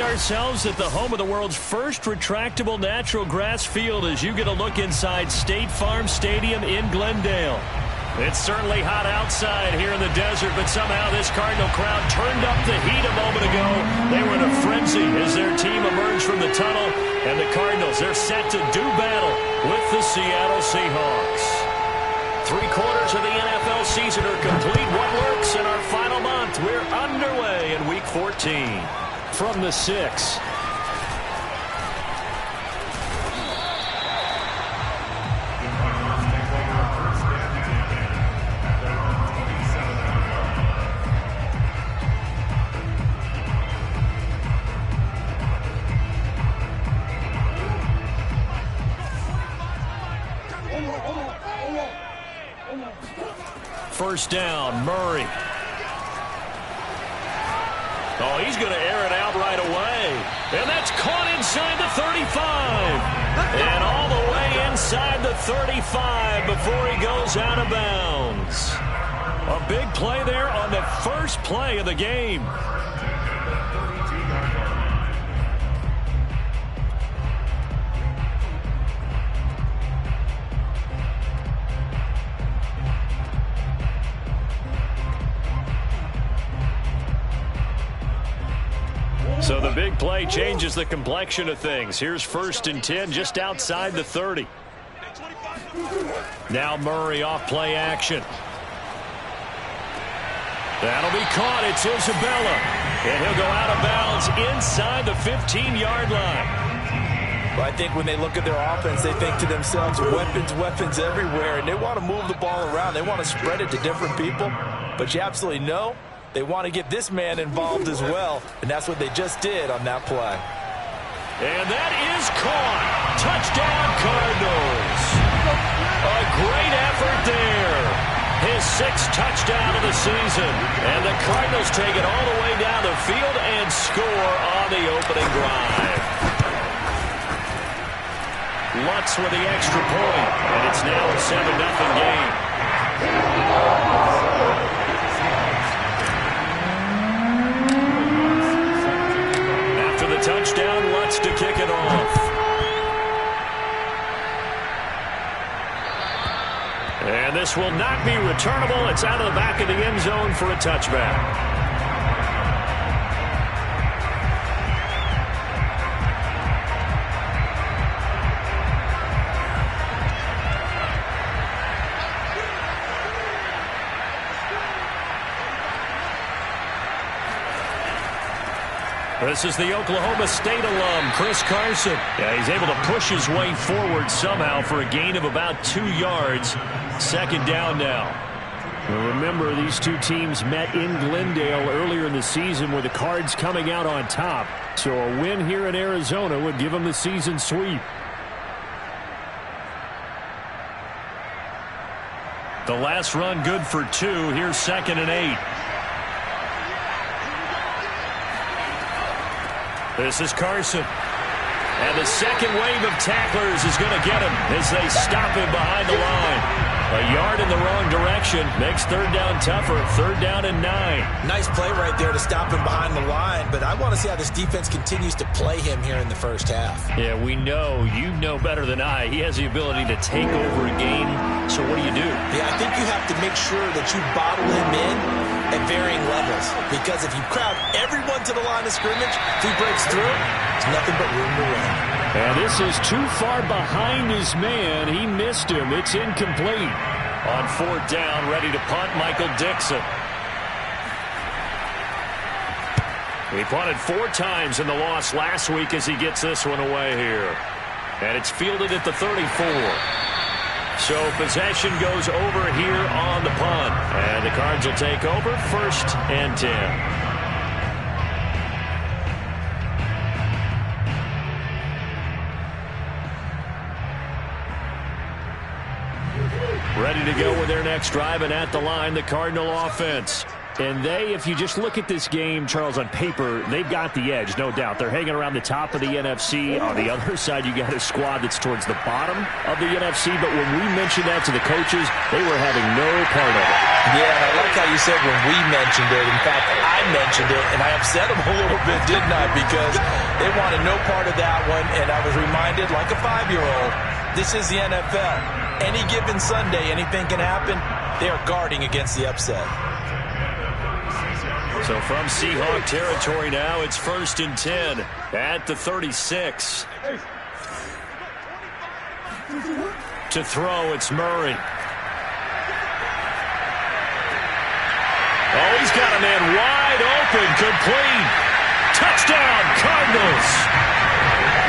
ourselves at the home of the world's first retractable natural grass field as you get a look inside State Farm Stadium in Glendale. It's certainly hot outside here in the desert, but somehow this Cardinal crowd turned up the heat a moment ago. They were in a frenzy as their team emerged from the tunnel, and the Cardinals, they're set to do battle with the Seattle Seahawks. 3/4 of the NFL season are complete. What works in our final month? We're underway in Week 14. From the 6. First down, Murray. Oh, he's going to air it out right away. And that's caught inside the 35. And all the way inside the 35 before he goes out of bounds. A big play there on the first play of the game. So the big play changes the complexion of things. Here's 1st and 10 just outside the 30. Now Murray off play action. That'll be caught. It's Isabella. And he'll go out of bounds inside the 15-yard line. Well, I think when they look at their offense, they think to themselves, weapons everywhere, and they want to move the ball around. They want to spread it to different people. But you absolutely know they want to get this man involved as well, and that's what they just did on that play. And that is caught. Touchdown, Cardinals. A great effort there. His 6th touchdown of the season. And the Cardinals take it all the way down the field and score on the opening drive. Lutz with the extra point, and it's now a 7-0 game. Touchdown, Lutz to kick it off. And this will not be returnable. It's out of the back of the end zone for a touchback. This is the Oklahoma State alum, Chris Carson. Yeah, he's able to push his way forward somehow for a gain of about 2 yards. 2nd down now. Well, remember, these two teams met in Glendale earlier in the season with the Cards coming out on top. So a win here in Arizona would give them the season sweep. The last run good for 2. Here's 2nd and 8. This is Carson. And the second wave of tacklers is going to get him as they stop him behind the line. A yard in the wrong direction makes 3rd down tougher. 3rd down and 9. Nice play right there to stop him behind the line, but I want to see how this defense continues to play him here in the first half. Yeah, we know. You know better than I. He has the ability to take over a game. So what do you do? Yeah, I think you have to make sure that you bottle him in at varying levels, because if you crowd everyone to the line of scrimmage, if he breaks through, there's nothing but room to run. And this is too far behind his man. He missed him. It's incomplete. On 4th down, ready to punt, Michael Dixon. He punted 4 times in the loss last week as he gets this one away here. And it's fielded at the 34. So possession goes over here on the punt. And the Cards will take over 1st and 10. Ready to go with their next drive, and at the line, the Cardinal offense. And if you just look at this game, Charles, on paper, they've got the edge, no doubt. They're hanging around the top of the NFC. On the other side, you got a squad that's towards the bottom of the NFC. But when we mentioned that to the coaches, they were having no part of it. Yeah, and I like how you said when we mentioned it. In fact, I mentioned it, and I upset them a little bit, didn't I? Because they wanted no part of that one, and I was reminded, like a 5-year-old, this is the NFL. Any given Sunday, anything can happen. They are guarding against the upset. So from Seahawk territory now, it's 1st and 10 at the 36. To throw, it's Murray. Oh, he's got a man wide open, complete. Touchdown, Cardinals.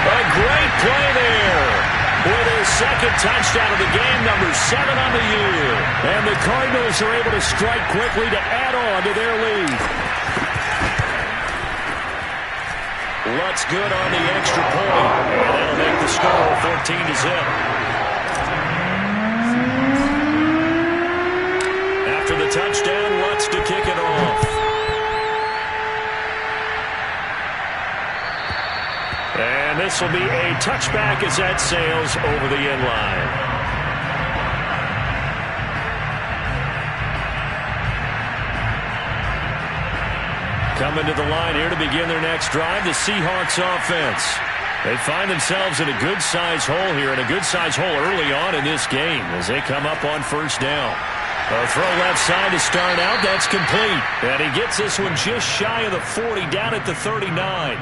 A great play there. With his second touchdown of the game, number 7 on the year. And the Cardinals are able to strike quickly to add on to their lead. Lutz good on the extra point. And that'll make the score 14-0. After the touchdown, Lutz to kick it off. And this will be a touchback as that sails over the end line. Coming to the line here to begin their next drive, the Seahawks offense. They find themselves in a good-sized hole here, and a good-sized hole early on in this game as they come up on 1st down. A throw left side to start out. That's complete. And he gets this one just shy of the 40, down at the 39.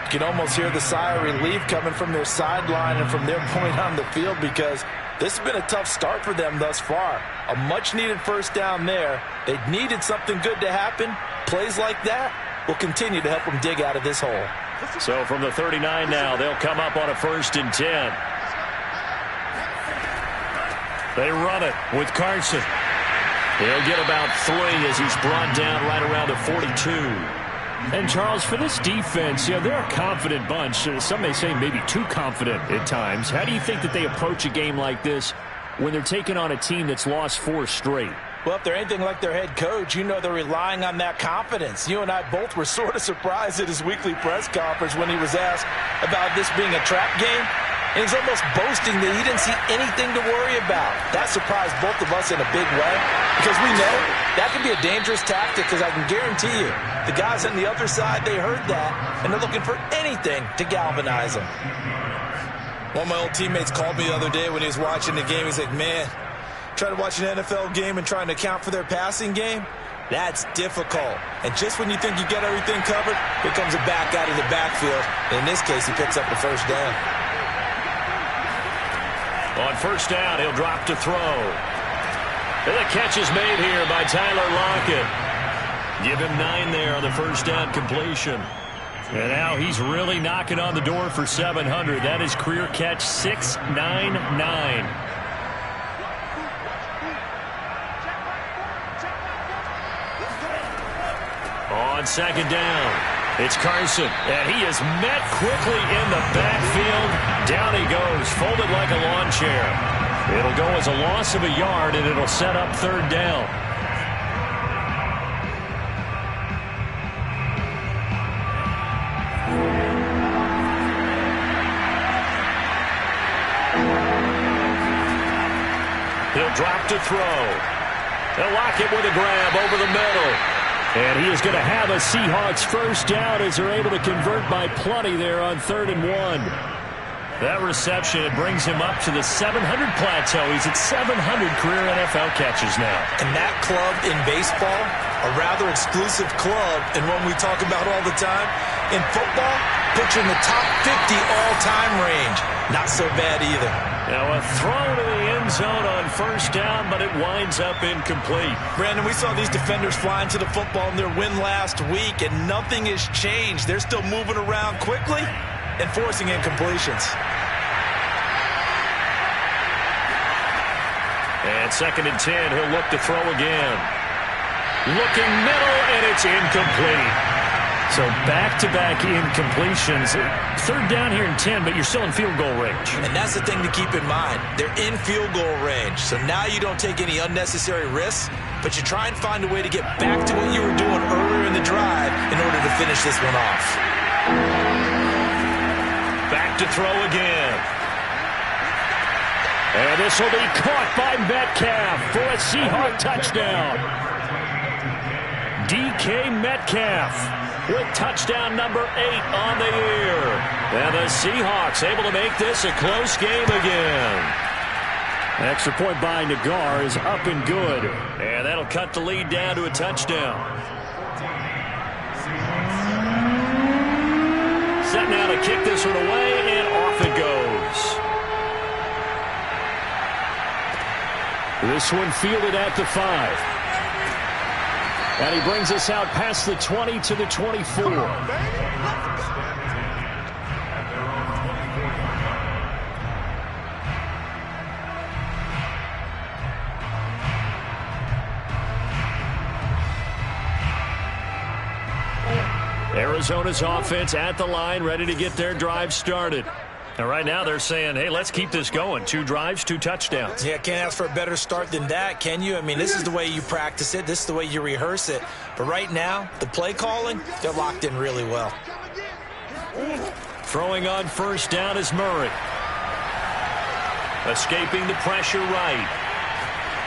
You can almost hear the sigh of relief coming from their sideline and from their point on the field, because this has been a tough start for them thus far. A much-needed 1st down there. They needed something good to happen. Plays like that will continue to help them dig out of this hole. So from the 39 now, they'll come up on a 1st and 10. They run it with Carson. He'll get about 3 as he's brought down right around the 42. And, Charles, for this defense, they're a confident bunch. Some may say maybe too confident at times. How do you think that they approach a game like this when they're taking on a team that's lost 4 straight? Well, if they're anything like their head coach, they're relying on that confidence. You and I both were sort of surprised at his weekly press conference when he was asked about this being a trap game. And he's almost boasting that he didn't see anything to worry about. That surprised both of us in a big way, because we know that can be a dangerous tactic, because I can guarantee you the guys on the other side, they heard that, and they're looking for anything to galvanize them. One of my old teammates called me the other day when he was watching the game. He's like, man, trying to watch an NFL game and trying to account for their passing game, that's difficult. And just when you think you get everything covered, here comes a back out of the backfield. And in this case, he picks up the 1st down. On 1st down, he'll drop to throw. And the catch is made here by Tyler Lockett. Give him 9 there on the 1st down completion. And now he's really knocking on the door for 700. That is career catch 699. On 2nd down, it's Carson, and he is met quickly in the backfield. Down he goes, folded like a lawn chair. It'll go as a loss of a yard, and it'll set up 3rd down. He'll drop to throw. They'll lock it with a grab over the middle. And he is going to have a Seahawks 1st down as they're able to convert by plenty there on 3rd and 1. That reception, it brings him up to the 700 plateau. He's at 700 career NFL catches now. And that club in baseball, a rather exclusive club, and one we talk about all the time. In football, puts you in the top 50 all-time range. Not so bad either. Now a throw to the end zone on 1st down, but it winds up incomplete. Brandon, we saw these defenders flying to the football in their win last week, and nothing has changed. They're still moving around quickly and forcing incompletions. And 2nd and 10, he'll look to throw again. Looking middle, and it's incomplete. So back-to-back incompletions. Third down here in 10, but you're still in field goal range. And that's the thing to keep in mind. They're in field goal range. So now you don't take any unnecessary risks, but you try and find a way to get back to what you were doing earlier in the drive in order to finish this one off. Back to throw again. And this will be caught by Metcalf for a Seahawk touchdown. DK Metcalf with touchdown number 8 on the year. And the Seahawks able to make this a close game again. An extra point by Nagar is up and good. And that'll cut the lead down to a touchdown. Set now to kick this one away, and off it goes. This one fielded at the 5. And he brings us out past the 20 to the 24. Arizona's offense at the line, ready to get their drive started. And right now they're saying, hey, let's keep this going. 2 drives, 2 touchdowns. Yeah, can't ask for a better start than that, can you? I mean, this is the way you practice it. This is the way you rehearse it. But right now, the play calling, they're locked in really well. Throwing on first down is Murray. Escaping the pressure right.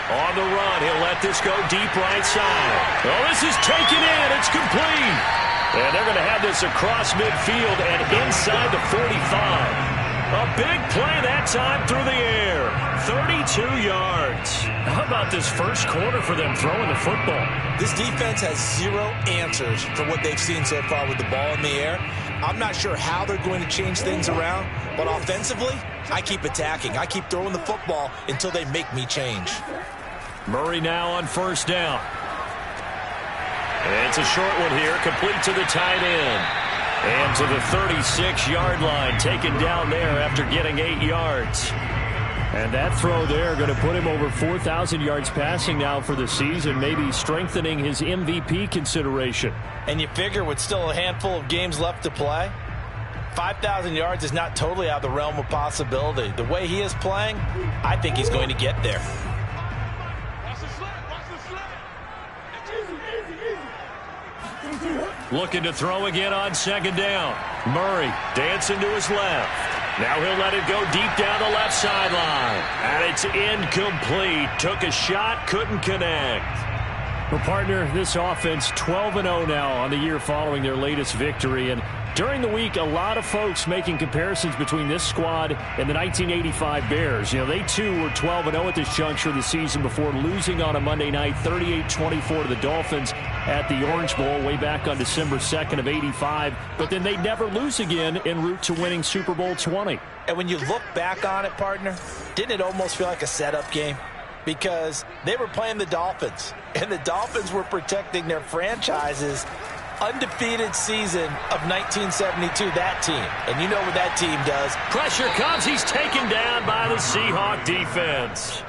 On the run, he'll let this go deep right side. Oh, this is taken in. It's complete. And they're going to have this across midfield and inside the 45. A big play that time through the air. 32 yards. How about this first quarter for them throwing the football? This defense has 0 answers for what they've seen so far with the ball in the air. I'm not sure how they're going to change things around, but offensively, I keep attacking. I keep throwing the football until they make me change. Murray now on first down. It's a short one here, complete to the tight end. And to the 36-yard line, taken down there after getting 8 yards. And that throw there going to put him over 4,000 yards passing now for the season, maybe strengthening his MVP consideration. And you figure with still a handful of games left to play, 5,000 yards is not totally out of the realm of possibility. The way he is playing, I think he's going to get there. Looking to throw again on second down. Murray dancing to his left. Now he'll let it go deep down the left sideline. And it's incomplete. Took a shot, couldn't connect. Well, partner, this offense 12-0 now on the year following their latest victory. And during the week, a lot of folks making comparisons between this squad and the 1985 Bears. You know, they too were 12-0 at this juncture of the season before losing on a Monday night 38-24 to the Dolphins at the Orange Bowl way back on December 2nd of 85. But then they'd never lose again en route to winning Super Bowl 20. And when you look back on it, partner, didn't it almost feel like a setup game? Because they were playing the Dolphins, and the Dolphins were protecting their franchise's undefeated season of 1972, that team. And you know what that team does. Pressure comes. He's taken down by the Seahawk defense.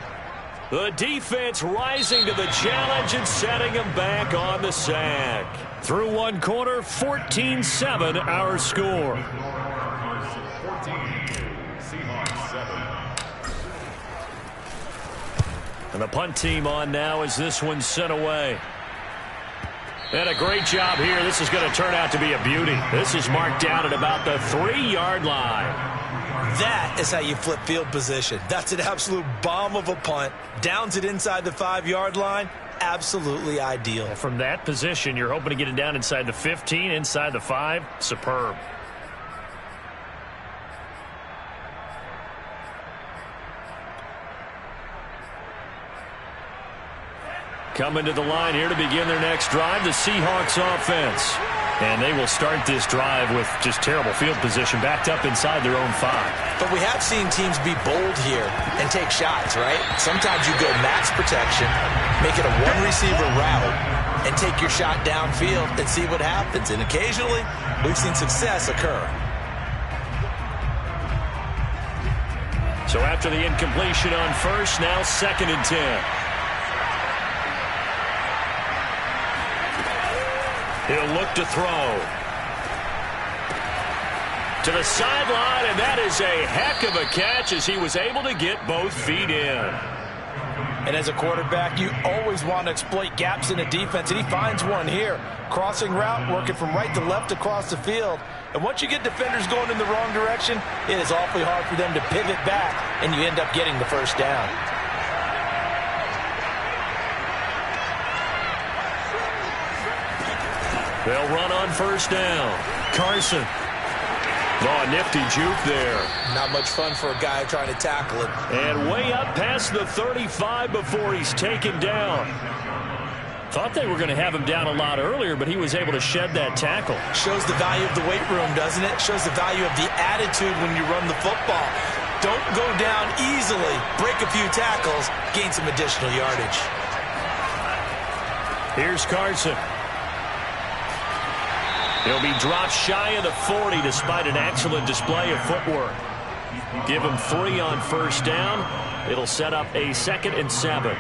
The defense rising to the challenge and setting him back on the sack. Through one quarter, 14-7 our score. And the punt team on now as this one's sent away. And a great job here. This is going to turn out to be a beauty. This is marked down at about the 3-yard line. That is how you flip field position. That's an absolute bomb of a punt. Downs it inside the 5-yard line. Absolutely ideal. From that position, you're hoping to get it down inside the 15, inside the 5. Superb. Coming to the line here to begin their next drive, the Seahawks offense. And they will start this drive with just terrible field position, backed up inside their own 5. But we have seen teams be bold here and take shots, right? Sometimes you go max protection, make it a one-receiver route, and take your shot downfield and see what happens. And occasionally, we've seen success occur. So after the incompletion on first, now 2nd and 10. He'll look to throw. To the sideline, and that is a heck of a catch as he was able to get both feet in. And as a quarterback, you always want to exploit gaps in the defense, and he finds one here. Crossing route, working from right to left across the field. And once you get defenders going in the wrong direction, it is awfully hard for them to pivot back, and you end up getting the first down. They'll run on first down. Carson. Oh, nifty juke there. Not much fun for a guy trying to tackle it. And way up past the 35 before he's taken down. Thought they were going to have him down a lot earlier, but he was able to shed that tackle. Shows the value of the weight room, doesn't it? Shows the value of the attitude when you run the football. Don't go down easily. Break a few tackles. Gain some additional yardage. Here's Carson. He'll be dropped shy of the 40 despite an excellent display of footwork. Give him 3 on first down. It'll set up a 2nd and 7.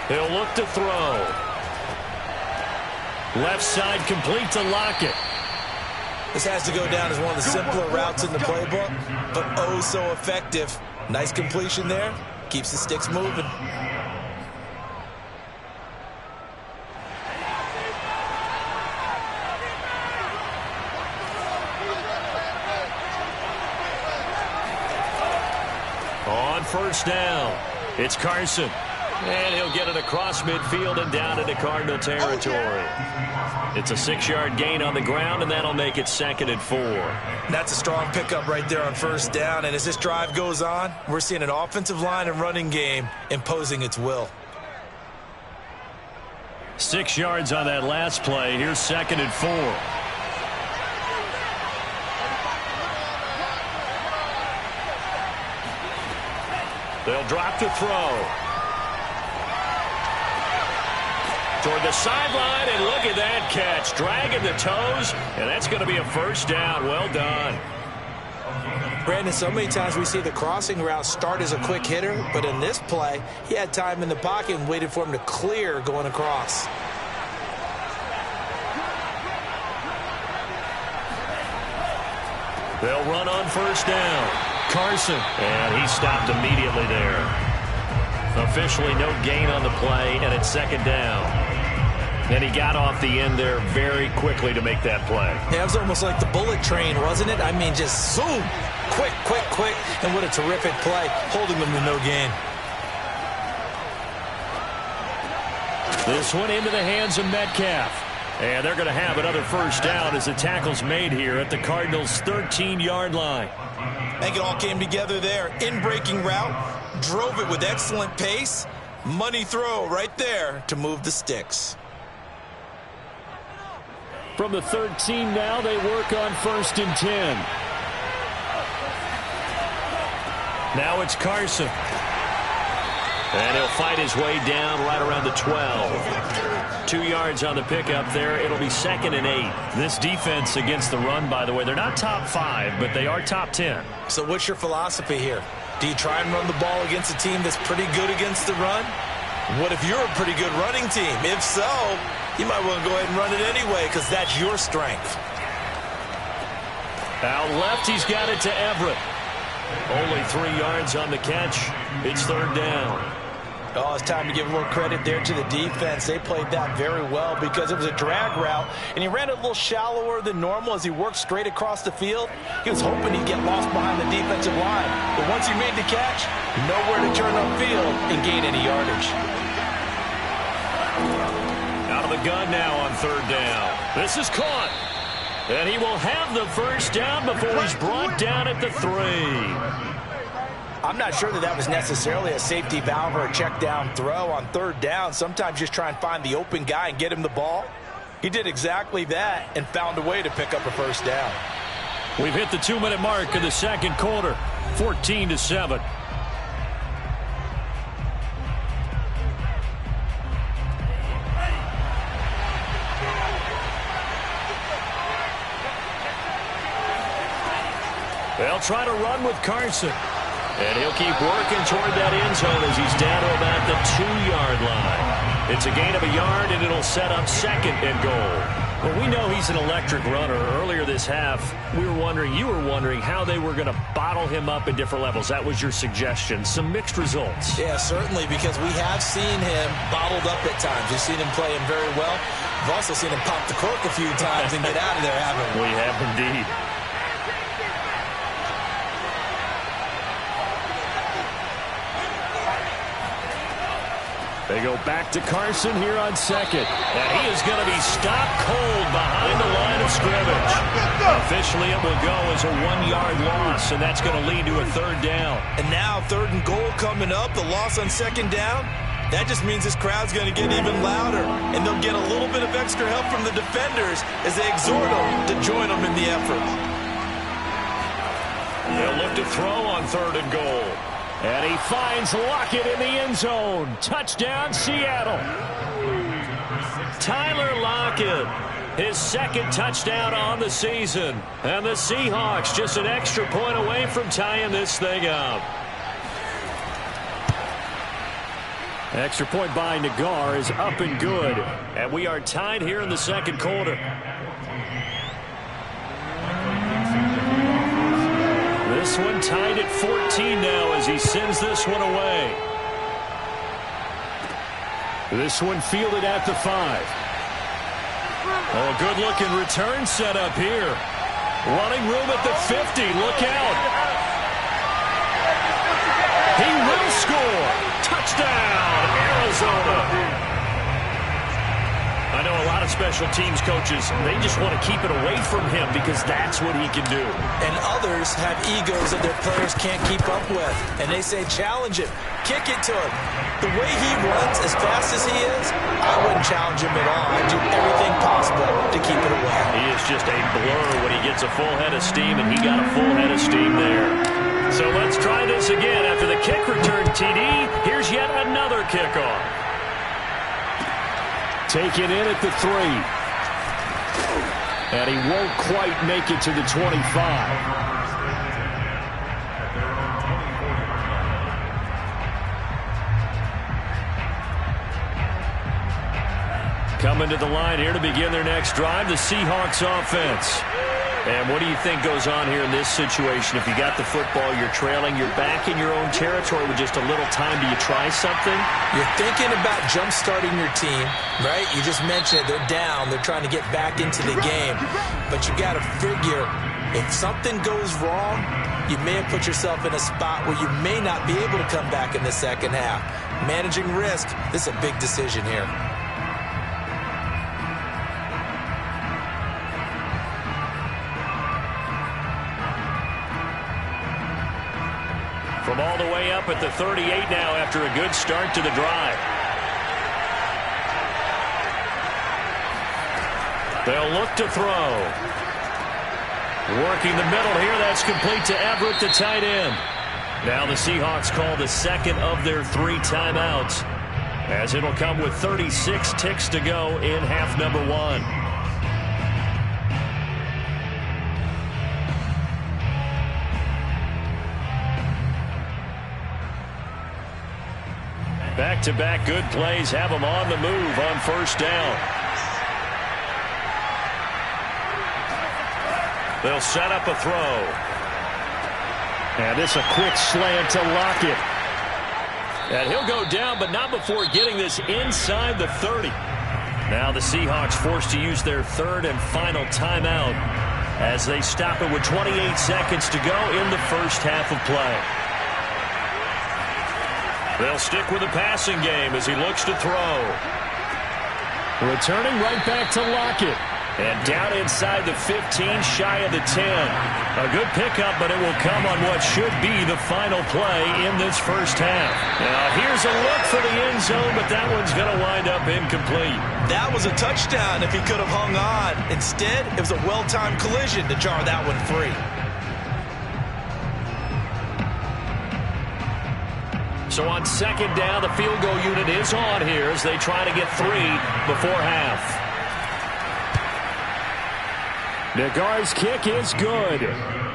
He'll look to throw. Left side complete to Lockett. This has to go down as one of the simpler routes in the playbook, but oh so effective. Nice completion there. Keeps the sticks moving. On first down, it's Carson. And he'll get it across midfield and down into Cardinal territory. It's a 6-yard gain on the ground, and that'll make it 2nd and 4. That's a strong pickup right there on first down. And as this drive goes on, we're seeing an offensive line and running game imposing its will. 6 yards on that last play. Here's 2nd and 4. They'll drop to throw. Toward the sideline, and look at that catch. Dragging the toes, and that's going to be a first down. Well done. Brandon, so many times we see the crossing route start as a quick hitter, but in this play, he had time in the pocket and waited for him to clear going across. They'll run on first down. Carson, and he stopped immediately there. Officially no gain on the play, and it's 2nd down. And he got off the end there very quickly to make that play. Yeah, it was almost like the bullet train, wasn't it? I mean, just zoom. Quick, quick, quick. And what a terrific play, holding them to no gain. This one into the hands of Metcalf. And they're going to have another first down as the tackle's made here at the Cardinals' 13-yard line. I think it all came together there. In-breaking route, drove it with excellent pace. Money throw right there to move the sticks. From the 13 now, they work on 1st and 10. Now it's Carson. And he'll fight his way down right around the 12. 2 yards on the pickup there. It'll be 2nd and 8. This defense against the run, by the way, they're not top 5, but they are top 10. So what's your philosophy here? Do you try and run the ball against a team that's pretty good against the run? What if you're a pretty good running team? If so, you might want to go ahead and run it anyway because that's your strength. Out left, he's got it to Everett. Only 3 yards on the catch. It's 3rd down. Oh, it's time to give a little credit there to the defense. They played that very well because it was a drag route, and he ran it a little shallower than normal as he worked straight across the field. He was hoping he'd get lost behind the defensive line, but once he made the catch, nowhere to turn upfield and gain any yardage. Out of the gun now on 3rd down. This is caught, and he will have the first down before he's brought down at the 3. I'm not sure that was necessarily a safety valve or a check down throw on 3rd down. Sometimes just try and find the open guy and get him the ball. He did exactly that and found a way to pick up a first down. We've hit the 2-minute mark of the 2nd quarter, 14-7. They'll try to run with Carson. And he'll keep working toward that end zone as he's down to about the 2-yard line. It's a gain of a yard, and it'll set up second and goal. Well, we know he's an electric runner. Earlier this half, you were wondering how they were going to bottle him up at different levels. That was your suggestion. Some mixed results. Yeah, certainly, because we have seen him bottled up at times. We've seen him play him very well. We've also seen him pop the cork a few times and get out of there, haven't we? We have indeed. They go back to Carson here on second. And he is going to be stopped cold behind the line of scrimmage. Officially, it will go as a 1-yard loss, and that's going to lead to a third down. And now third and goal coming up, the loss on second down. That just means this crowd's going to get even louder, and they'll get a little bit of extra help from the defenders as they exhort them to join them in the effort. They'll look to throw on third and goal. And he finds Lockett in the end zone. Touchdown, Seattle. Tyler Lockett, his second touchdown on the season. And the Seahawks just an extra point away from tying this thing up. Extra point by Nagar is up and good. And we are tied here in the second quarter. This one tied at 14 now as he sends this one away. This one fielded at the 5. Oh, good-looking return set up here. Running room at the 50. Look out. He will score. Touchdown, Arizona. I know a lot of special teams coaches, they just want to keep it away from him because that's what he can do. And others have egos that their players can't keep up with. And they say, challenge him, kick it to him. The way he runs as fast as he is, I wouldn't challenge him at all. I'd do everything possible to keep it away. He is just a blur when he gets a full head of steam, and he got a full head of steam there. So let's try this again. After the kick return TD, here's yet another kickoff. Taken in at the 3. And he won't quite make it to the 25. Coming to the line here to begin their next drive, the Seahawks offense. And what do you think goes on here in this situation? If you got the football, you're trailing, you're back in your own territory with just a little time. Do you try something? You're thinking about jump-starting your team, right? You just mentioned it. They're down. They're trying to get back into the game. But you got to figure, if something goes wrong, you may have put yourself in a spot where you may not be able to come back in the second half. Managing risk, this is a big decision here. From all the way up at the 38 now after a good start to the drive. They'll look to throw. Working the middle here. That's complete to Everett, the tight end. Now the Seahawks call the second of their 3 timeouts, as it'll come with 36 ticks to go in half number 1. Back-to-back good plays have them on the move on first down. They'll set up a throw. And it's a quick slant to Lockett. And he'll go down, but not before getting this inside the 30. Now the Seahawks forced to use their third and final timeout as they stop it with 28 seconds to go in the first half of play. They'll stick with the passing game as he looks to throw. Returning right back to Lockett. And down inside the 15, shy of the 10. A good pickup, but it will come on what should be the final play in this first half. Now here's a look for the end zone, but that one's going to wind up incomplete. That was a touchdown if he could have hung on. Instead, it was a well-timed collision to jar that one free. So on second down, the field goal unit is on here as they try to get 3 before half. Nagar's kick is good.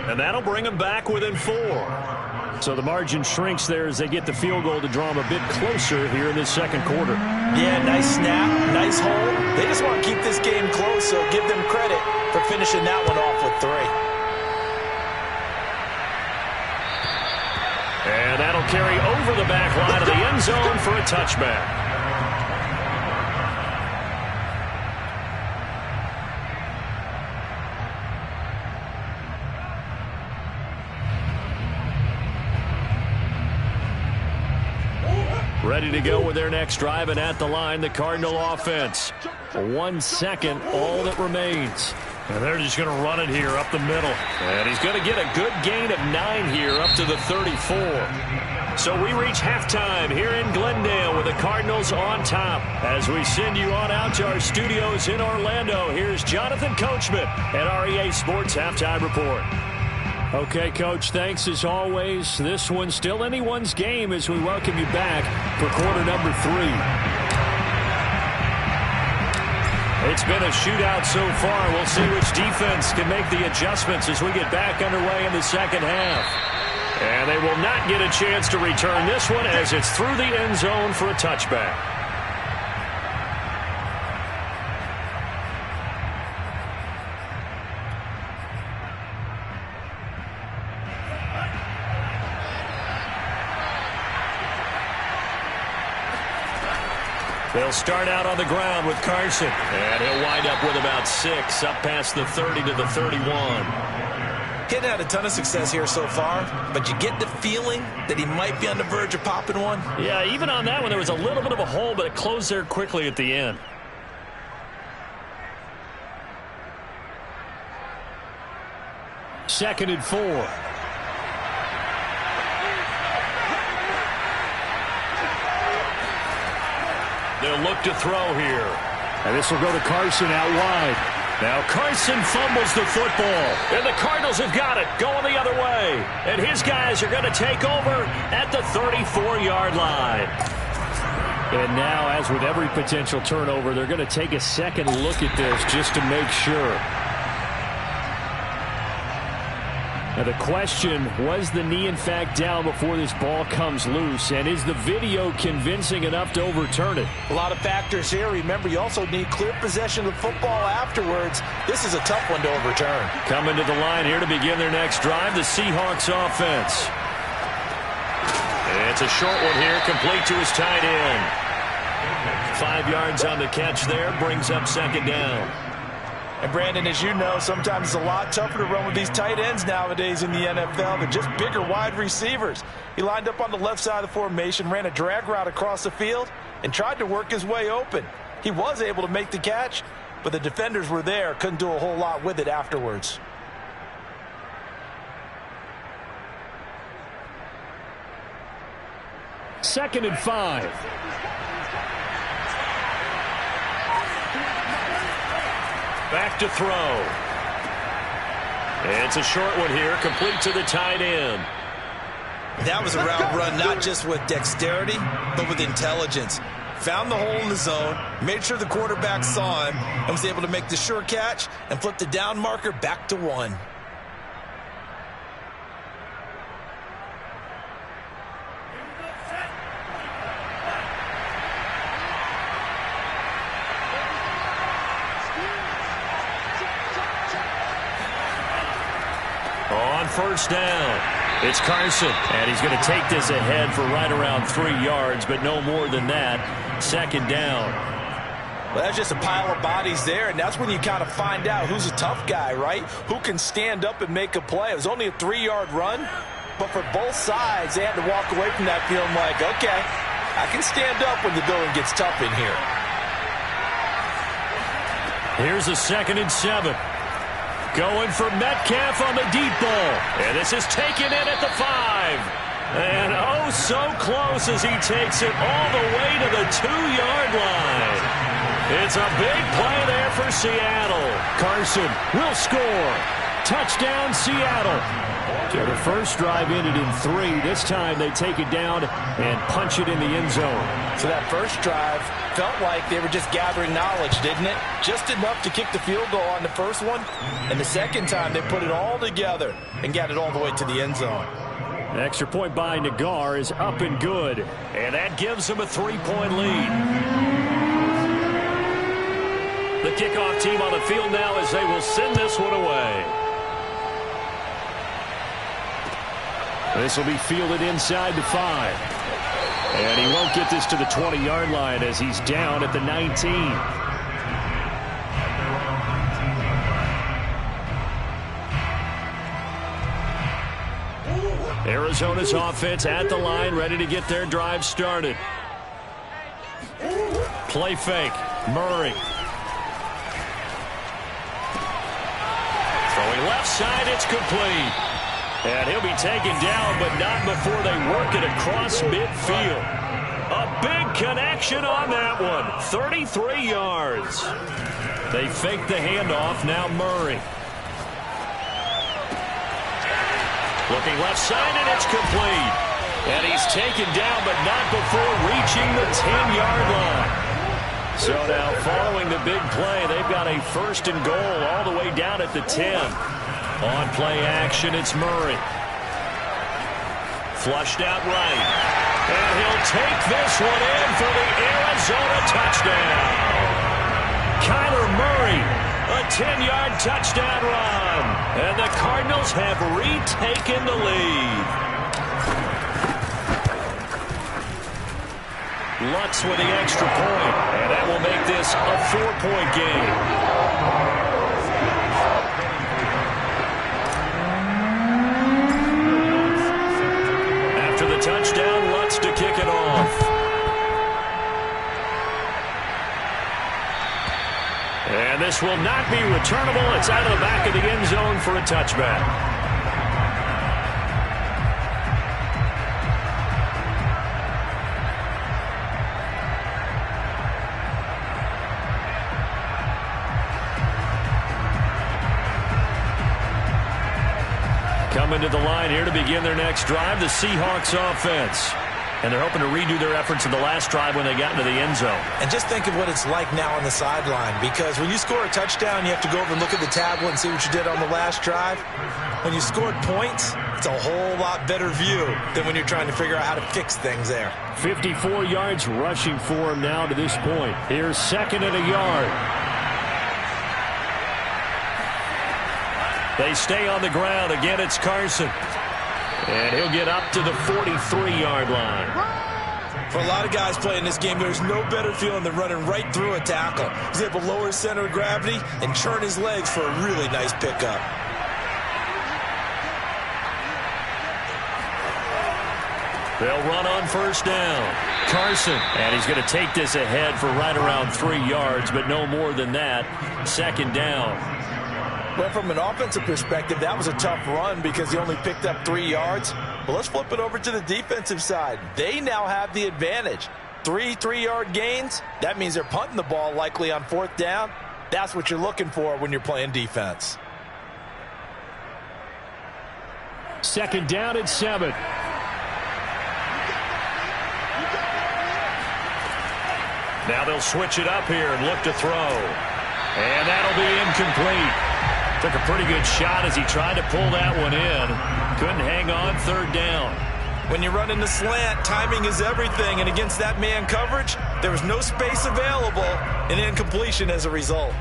And that'll bring them back within 4. So the margin shrinks there as they get the field goal to draw them a bit closer here in this second quarter. Yeah, nice snap, nice hold. They just want to keep this game close, so give them credit for finishing that one off with 3. And that'll carry over the back line of the end zone for a touchback. Ready to go with their next drive, and at the line, the Cardinal offense. 1 second, all that remains. And they're just going to run it here up the middle. And he's going to get a good gain of 9 here up to the 34. So we reach halftime here in Glendale with the Cardinals on top. As we send you on out to our studios in Orlando, here's Jonathan Coachman at REA Sports Halftime Report. Okay, Coach, thanks as always. This one's still anyone's game as we welcome you back for quarter number 3. It's been a shootout so far. We'll see which defense can make the adjustments as we get back underway in the second half. And they will not get a chance to return this one as it's through the end zone for a touchback. They'll start out on the ground with Carson. And he'll wind up with about 6, up past the 30 to the 31. Hadn't had a ton of success here so far, but you get the feeling that he might be on the verge of popping one. Yeah, even on that one, there was a little bit of a hole, but it closed there quickly at the end. Second and 4. They'll look to throw here. And this will go to Carson out wide. Now Carson fumbles the football. And the Cardinals have got it, going the other way. And his guys are going to take over at the 34-yard line. And now, as with every potential turnover, they're going to take a second look at this just to make sure. Now the question, was the knee in fact down before this ball comes loose? And is the video convincing enough to overturn it? A lot of factors here. Remember, you also need clear possession of the football afterwards. This is a tough one to overturn. Coming to the line here to begin their next drive, the Seahawks offense. It's a short one here, complete to his tight end. 5 yards on the catch there, brings up second down. And, Brandon, as you know, sometimes it's a lot tougher to run with these tight ends nowadays in the NFL. They're just bigger wide receivers. He lined up on the left side of the formation, ran a drag route across the field, and tried to work his way open. He was able to make the catch, but the defenders were there, couldn't do a whole lot with it afterwards. Second and 5. Back to throw. It's a short one here, complete to the tight end. That was a route run not just with dexterity, but with intelligence. Found the hole in the zone, made sure the quarterback saw him, and was able to make the sure catch and flip the down marker back to 1. On first down, it's Carson, and he's going to take this ahead for right around 3 yards, but no more than that. Second down. Well, that's just a pile of bodies there, and that's when you kind of find out who's a tough guy, right? Who can stand up and make a play. It was only a 3-yard run, but for both sides, they had to walk away from that feeling like, okay, I can stand up when the going gets tough in here. Here's a 2nd and 7. Going for Metcalf on the deep ball. And this is taken in at the 5. And oh, so close as he takes it all the way to the 2-yard line. It's a big play there for Seattle. Carson will score. Touchdown, Seattle. So the first drive ended in 3. This time they take it down and punch it in the end zone. So that first drive felt like they were just gathering knowledge, didn't it? Just enough to kick the field goal on the first one. And the second time they put it all together and got it all the way to the end zone. An extra point by Nagar is up and good. And that gives them a 3-point lead. The kickoff team on the field now as they will send this one away. This will be fielded inside the 5. And he won't get this to the 20-yard line as he's down at the 19. Arizona's offense at the line, ready to get their drive started. Play fake. Murray. Throwing left side, it's complete. And he'll be taken down, but not before they work it across midfield. A big connection on that one. 33 yards. They fake the handoff. Now Murray. Looking left side, and it's complete. And he's taken down, but not before reaching the 10-yard line. So now, following the big play, they've got a 1st and goal all the way down at the 10. On play action, it's Murray. Flushed out right. And he'll take this one in for the Arizona touchdown. Kyler Murray, a 10-yard touchdown run. And the Cardinals have retaken the lead. Lutz with the extra point. And that will make this a 4-point game. Touchdown, Lutz to kick it off. And this will not be returnable. It's out of the back of the end zone for a touchback. Coming to the line here to begin their next drive, the Seahawks offense. And they're hoping to redo their efforts in the last drive when they got into the end zone. And just think of what it's like now on the sideline, because when you score a touchdown, you have to go over and look at the tablet and see what you did on the last drive. When you scored points, it's a whole lot better view than when you're trying to figure out how to fix things there. 54 yards rushing for him now to this point. Here's 2nd and a yard. They stay on the ground. Again, it's Carson. And he'll get up to the 43-yard line. For a lot of guys playing this game, there's no better feeling than running right through a tackle. He's able to lower his center of gravity and churn his legs for a really nice pickup. They'll run on 1st down. Carson. And he's going to take this ahead for right around 3 yards, but no more than that. 2nd down. Well, from an offensive perspective, that was a tough run because he only picked up 3 yards. But let's flip it over to the defensive side. They now have the advantage. 3-3-yard gains. That means they're punting the ball likely on 4th down. That's what you're looking for when you're playing defense. 2nd down and 7. Now they'll switch it up here and look to throw. And that'll be incomplete. Took a pretty good shot as he tried to pull that one in. Couldn't hang on 3rd down. When you run in the slant, timing is everything. And against that man coverage, there was no space available, and incompletion as a result.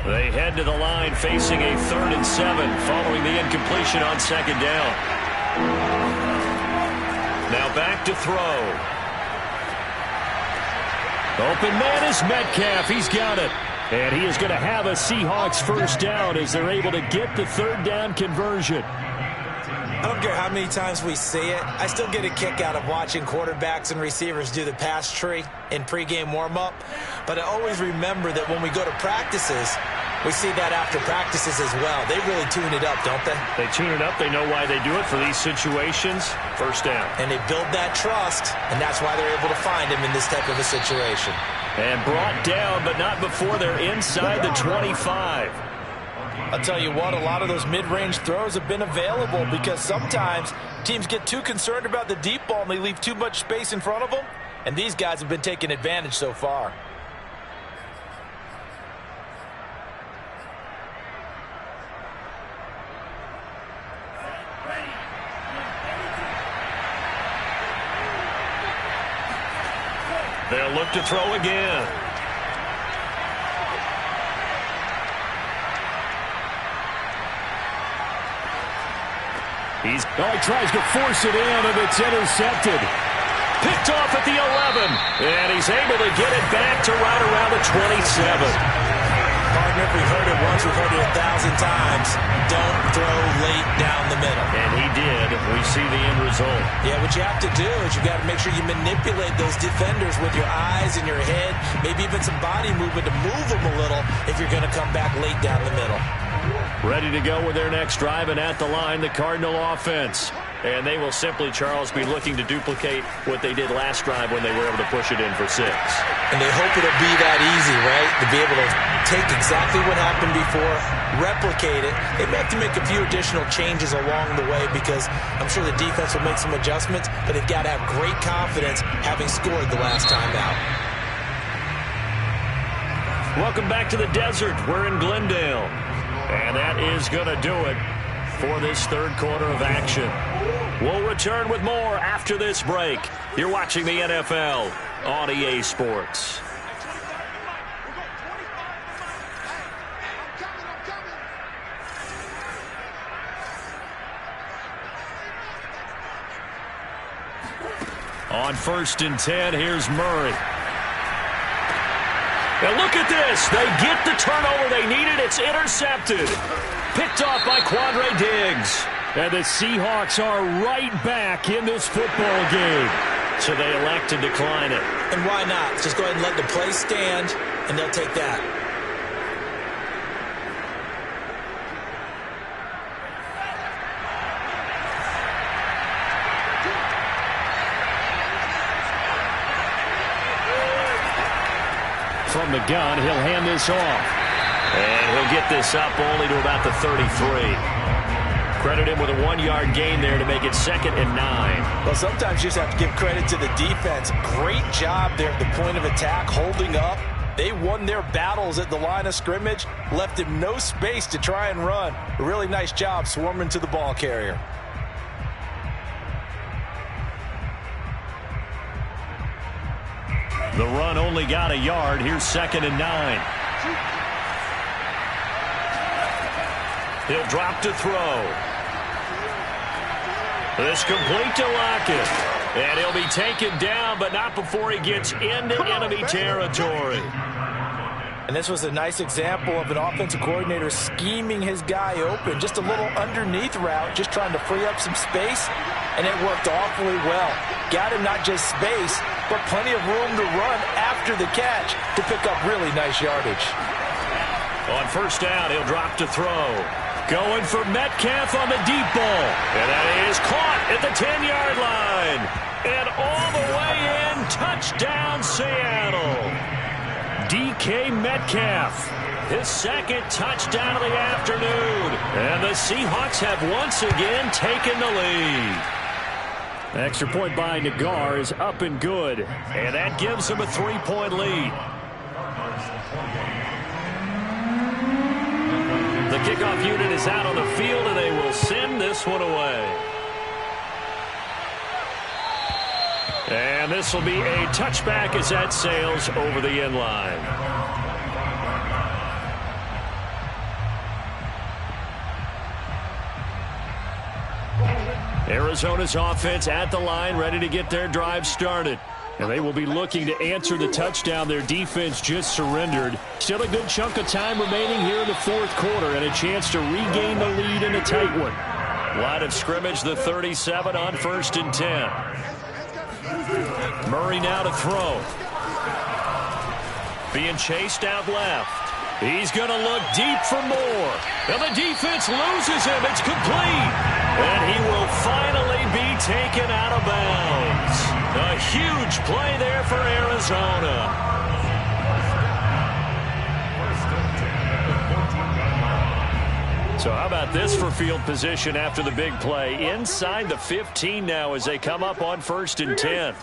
They head to the line facing a 3rd and 7 following the incompletion on 2nd down. Now back to throw. Open man is Metcalf. He's got it. And he is going to have a Seahawks 1st down as they're able to get the 3rd down conversion. I don't care how many times we see it. I still get a kick out of watching quarterbacks and receivers do the pass tree in pregame warm-up. But I always remember that when we go to practices, we see that after practices as well. They really tune it up, don't they? They tune it up. They know why they do it for these situations. 1st down. And they build that trust, and that's why they're able to find him in this type of a situation. And brought down, but not before they're inside the 25. I'll tell you what, a lot of those mid-range throws have been available because sometimes teams get too concerned about the deep ball and they leave too much space in front of them. And these guys have been taking advantage so far. They'll look to throw again. He tries to force it in, and it's intercepted. Picked off at the 11, and he's able to get it back to right around the 27. Partner, we've heard it once, we've heard it 1,000 times. Don't throw late down the middle. And he did. We see the end result. Yeah, what you have to do is you got to make sure you manipulate those defenders with your eyes and your head, maybe even some body movement to move them a little if you're going to come back late down the middle. Ready to go with their next drive, and at the line, the Cardinal offense. And they will simply, Charles, be looking to duplicate what they did last drive when they were able to push it in for 6. And they hope it'll be that easy, right? To be able to take exactly what happened before, replicate it. They may have to make a few additional changes along the way because I'm sure the defense will make some adjustments, but they've got to have great confidence having scored the last time out. Welcome back to the desert. We're in Glendale. And that is going to do it for this third quarter of action. We'll return with more after this break. You're watching the NFL on EA Sports. On 1st and 10, here's Murray. And look at this. They get the turnover they needed. It's intercepted. Picked off by Quandre Diggs. And the Seahawks are right back in this football game. So they elect to decline it. And why not? Just go ahead and let the play stand, and they'll take that. From the gun, he'll hand this off. And he'll get this up only to about the 33. Credit him with a 1-yard gain there to make it 2nd and 9. Well, sometimes you just have to give credit to the defense. Great job there at the point of attack, holding up. They won their battles at the line of scrimmage, left him no space to try and run. A really nice job swarming to the ball carrier. The run only got a yard. Here's 2nd and 9. He'll drop to throw. This complete to Lockett. And he'll be taken down, but not before he gets into enemy territory. And this was a nice example of an offensive coordinator scheming his guy open. Just a little underneath route, just trying to free up some space. And it worked awfully well. Got him not just space, but plenty of room to run after the catch to pick up really nice yardage. On 1st down, he'll drop to throw. Going for Metcalf on the deep ball. And that is caught at the 10-yard line. And all the way in, touchdown Seattle. DK Metcalf, his 2nd touchdown of the afternoon. And the Seahawks have once again taken the lead. Extra point by Nagar is up and good. And that gives them a 3-point lead. The kickoff unit is out on the field, and they will send this one away. And this will be a touchback as that sails over the end line. Arizona's offense at the line, ready to get their drive started. And they will be looking to answer the touchdown their defense just surrendered. Still a good chunk of time remaining here in the 4th quarter and a chance to regain the lead in a tight one. Line of scrimmage, the 37 on 1st and 10. Murray now to throw. Being chased out left. He's going to look deep for more. And the defense loses him. It's complete. And he will finally be taken out of bounds. A huge play there for Arizona. So how about this for field position after the big play? Inside the 15 now as they come up on 1st and 10.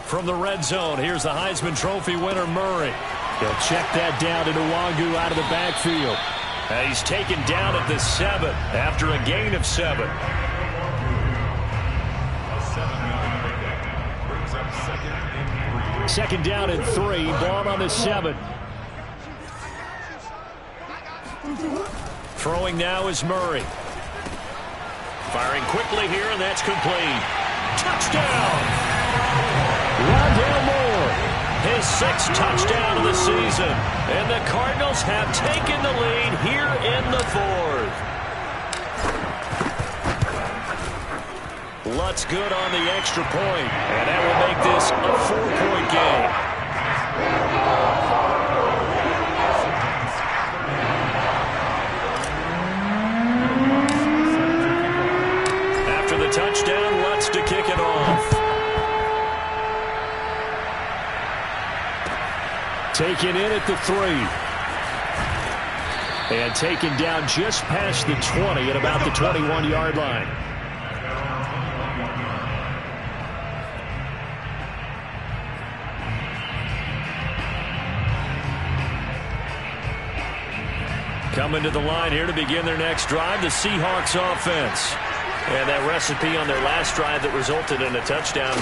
From the red zone, here's the Heisman Trophy winner, Murray. He'll check that down to Nwangu out of the backfield. He's taken down at the 7 after a gain of 7. Second down and 3. Ball on the 7. Throwing now is Murray. Firing quickly here, and that's complete. Touchdown! Rondale Moore, his 6th touchdown of the season. And the Cardinals have taken the lead here in the 4th. Lutz good on the extra point, and that will make this a 4-point game. After the touchdown, Lutz to kick it off. Taken in at the 3. And taken down just past the 20 at about the 21-yard line. Coming to the line here to begin their next drive, the Seahawks offense. And that recipe on their last drive that resulted in a touchdown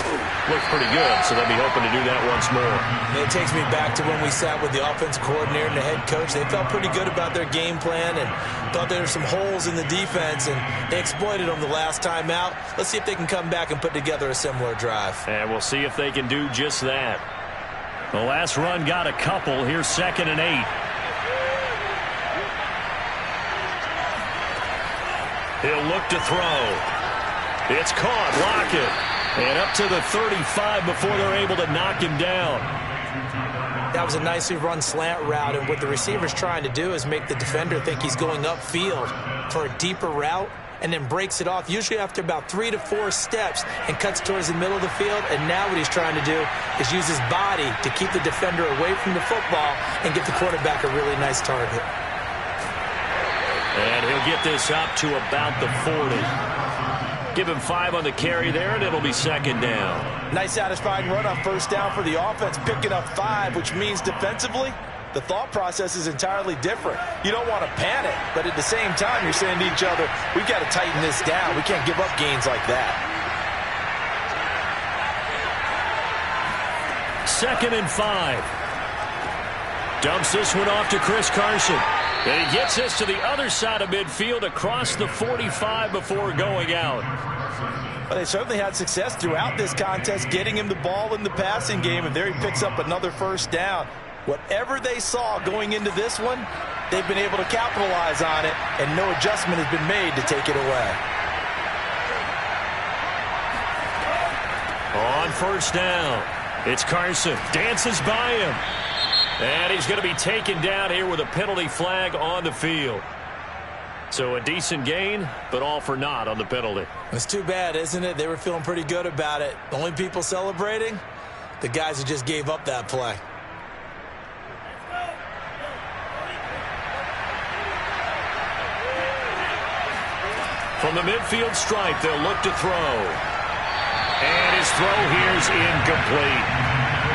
looked pretty good, so they'll be hoping to do that once more. It takes me back to when we sat with the offensive coordinator and the head coach. They felt pretty good about their game plan and thought there were some holes in the defense, and they exploited them the last time out. Let's see if they can come back and put together a similar drive. And we'll see if they can do just that. The last run got a couple. Here's 2nd and 8. He'll look to throw. It's caught. Lockett. And up to the 35 before they're able to knock him down. That was a nicely run slant route, and what the receiver's trying to do is make the defender think he's going upfield for a deeper route and then breaks it off, usually after about 3 to 4 steps, and cuts towards the middle of the field. And now what he's trying to do is use his body to keep the defender away from the football and get the quarterback a really nice target. And he'll get this up to about the 40. Give him 5 on the carry there, and it'll be 2nd down. Nice satisfying run on 1st down for the offense, picking up 5, which means defensively, the thought process is entirely different. You don't want to panic, but at the same time, you're saying to each other, we've got to tighten this down. We can't give up gains like that. 2nd and 5. Dumps this one off to Chris Carson. And he gets this to the other side of midfield across the 45 before going out. But they certainly had success throughout this contest, getting him the ball in the passing game, and there he picks up another 1st down. Whatever they saw going into this one, they've been able to capitalize on it, and no adjustment has been made to take it away. On 1st down, it's Carson. Dances by him. And he's going to be taken down here with a penalty flag on the field. So a decent gain, but all for naught on the penalty. It's too bad, isn't it? They were feeling pretty good about it. The only people celebrating, the guys who just gave up that play. From the midfield stripe, they'll look to throw. And his throw here's incomplete.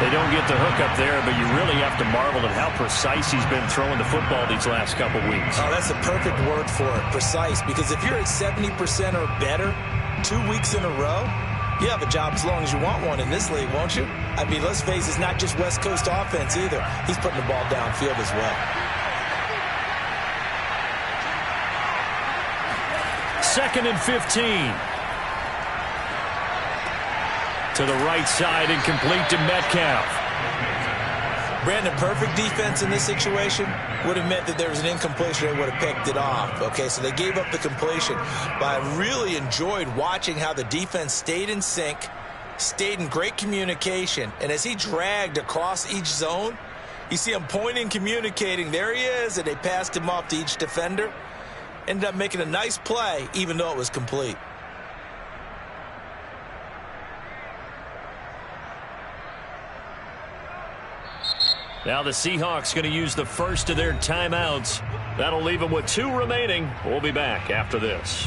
They don't get the hook up there, but you really have to marvel at how precise he's been throwing the football these last couple weeks. Oh, that's the perfect word for it, precise, because if you're at 70% or better 2 weeks in a row, you have a job as long as you want one in this league, won't you? I mean, let's face it, it's not just West Coast offense either. He's putting the ball downfield as well. 2nd and 15. To the right side and complete to Metcalf. Brandon, perfect defense in this situation would have meant that there was an incompletion. They would have picked it off. Okay, so they gave up the completion. But I really enjoyed watching how the defense stayed in sync, stayed in great communication. And as he dragged across each zone, you see him pointing, communicating. There he is, and they passed him off to each defender. Ended up making a nice play, even though it was complete. Now the Seahawks going to use the first of their timeouts. That'll leave them with 2 remaining. We'll be back after this.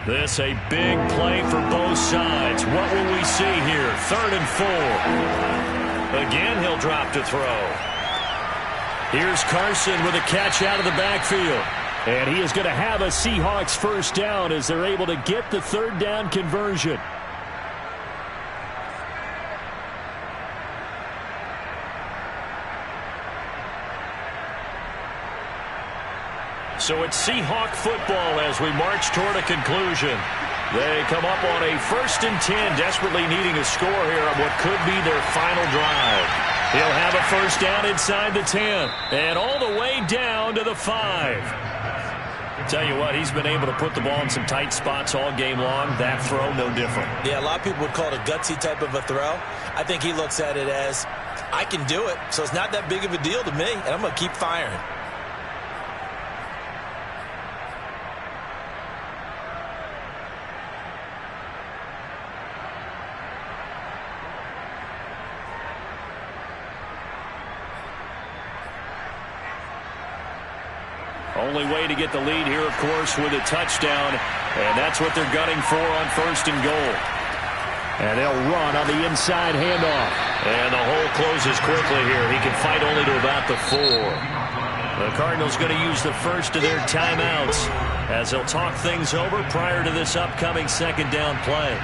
This a big play for both sides. What will we see here? 3rd and 4. Again, he'll drop to throw. Here's Carson with a catch out of the backfield. And he is going to have a Seahawks first down as they're able to get the 3rd down conversion. So it's Seahawk football as we march toward a conclusion. They come up on a 1st and 10, desperately needing a score here on what could be their final drive. He'll have a first down inside the 10 and all the way down to the 5. Tell you what, he's been able to put the ball in some tight spots all game long. That throw, no different. Yeah, a lot of people would call it a gutsy type of a throw. I think he looks at it as, I can do it, so it's not that big of a deal to me, and I'm going to keep firing. Only way to get the lead here, of course, with a touchdown. And that's what they're gunning for on 1st and goal. And they'll run on the inside handoff. And the hole closes quickly here. He can fight only to about the 4. The Cardinals going to use the first of their timeouts as they'll talk things over prior to this upcoming 2nd down play.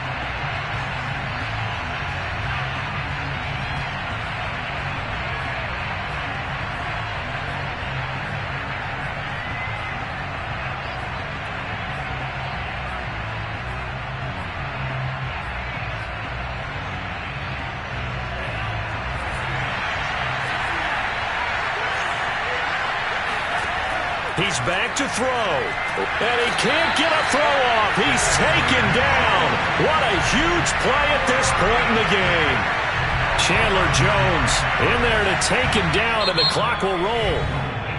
He's back to throw, and he can't get a throw off. He's taken down. What a huge play at this point in the game. Chandler Jones in there to take him down, and the clock will roll.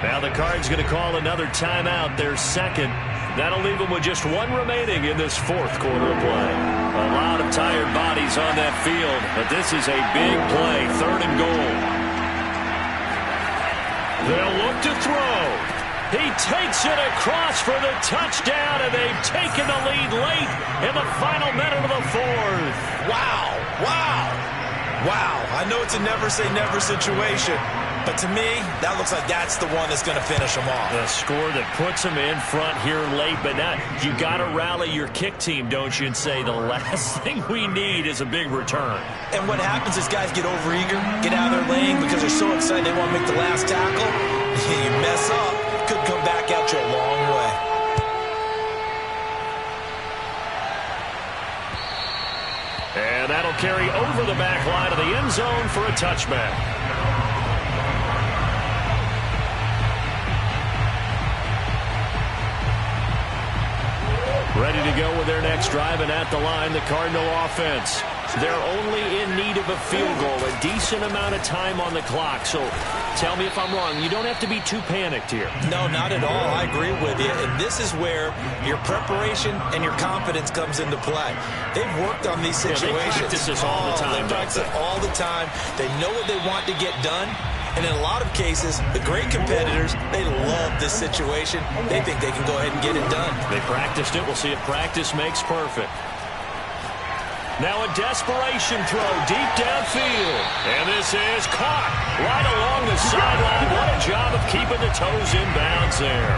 Now the Cards going to call another timeout, their 2nd. That'll leave them with just 1 remaining in this 4th quarter of play. A lot of tired bodies on that field, but this is a big play, 3rd and goal. They'll look to throw. He takes it across for the touchdown, and they've taken the lead late in the final minute of the 4th. Wow, wow, wow. I know it's a never-say-never situation, but to me, that looks like that's the one that's going to finish them off. The score that puts them in front here late, but now you got to rally your kick team, don't you, and say the last thing we need is a big return. And what happens is guys get overeager, get out of their lane because they're so excited they want to make the last tackle. You mess up, could come back out you a long way. And that'll carry over the back line of the end zone for a touchback. Ready to go with their next drive, and at the line, the Cardinal offense. They're only in need of a field goal, a decent amount of time on the clock. So tell me if I'm wrong. You don't have to be too panicked here. No, not at all. I agree with you. And this is where your preparation and your confidence comes into play. They've worked on these situations. Yeah, they practice this all the time. They practice it all the time. They know what they want to get done. And in a lot of cases, the great competitors, they love this situation. They think they can go ahead and get it done. They practiced it. We'll see if practice makes perfect. Now a desperation throw deep downfield. And this is caught right along the sideline. What a job of keeping the toes in bounds there.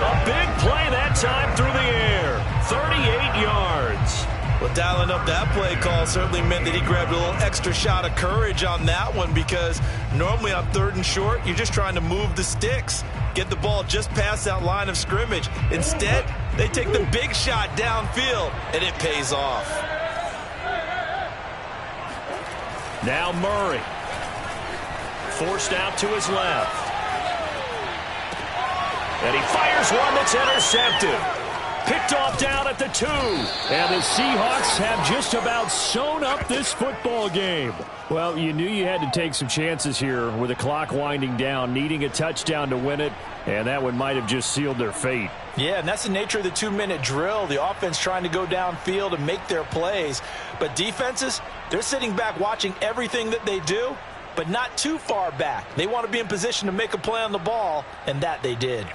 A big play that time through the air. 38 yards. Well, dialing up that play call certainly meant that he grabbed a little extra shot of courage on that one, because normally on 3rd and short, you're just trying to move the sticks, get the ball just past that line of scrimmage. Instead, they take the big shot downfield, and it pays off. Now Murray. Forced out to his left. And he fires one that's intercepted. Picked off down at the 2. And the Seahawks have just about sewn up this football game. Well, you knew you had to take some chances here with the clock winding down, needing a touchdown to win it, and that one might have just sealed their fate. Yeah, and that's the nature of the 2-minute drill. The offense trying to go downfield and make their plays. But defenses, they're sitting back watching everything that they do, but not too far back. They want to be in position to make a play on the ball, and that they did.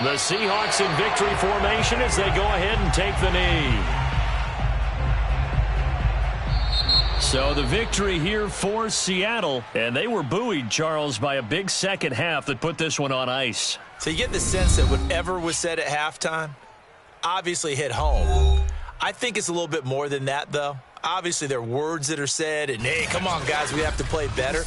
The Seahawks in victory formation as they go ahead and take the knee. So the victory here for Seattle, and they were buoyed, Charles, by a big second half that put this one on ice. So you get the sense that whatever was said at halftime obviously hit home. I think it's a little bit more than that, though. Obviously, there are words that are said, and, hey, come on, guys, we have to play better.